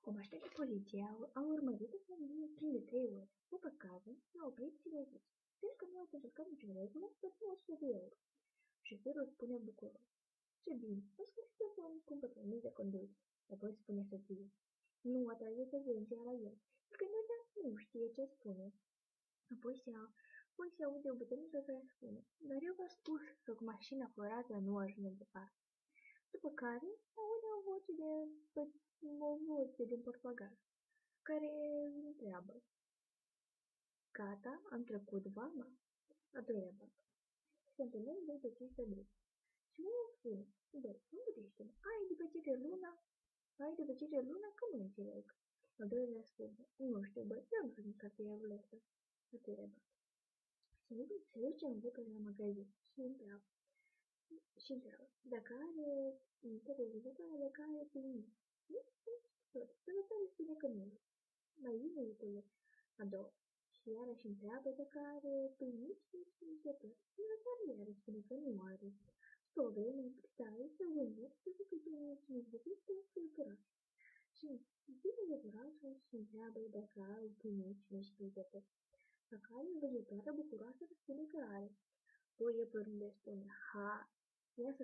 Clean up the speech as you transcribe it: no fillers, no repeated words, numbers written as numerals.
Cum așteptă poliția, au urmărit-o femeie timp de 3 ore, după care l-a oprit și le-a zis: "Cred că nu ați încălcat nicio regulă, să fie 100 de euro." Șoferul spune bucuros: "Ce bine, în sfârșit o să-mi cumpăr permis de conducere." Apoi spune soției: "Nu atrageți atenția la el, pentru că nu știe ce spune." Apoi se aude o bătrânică care spune: "Dar eu v-am spus că cu mașina curată nu ajungem departe." După care aude o voce din portbagaj care îl întreabă: "Gata, am trecut vama?" A doilea bancă: "Se întâlnesc 2 pe 5 pe drum." Și unul spune: "Băi, îmbutește-mă, ai de păcire luna că nu înțeleg." Al doilea spune: "Nu știu, băi, eu nu sunt în cartierul ăsta." A treilea bancă: se duce în repede la magazin și întreabă dacă are televizorul de care pâine. Nu? Vânzătoare spune că nu. Mai vine iubile a doua și iarăși întreabă dacă are pâinici și mâncători. Vânzătoare iarăși spune că nu are. După o vreme, stai să vânzări să zică pâinici mâncători pentru iepuraș. Și vine iepurașul și întreabă dacă are pâinici și mâncători. La care vânzătoarea bucuroasă răspunde că are. Apoi iepurașul spune: "Ha, ia să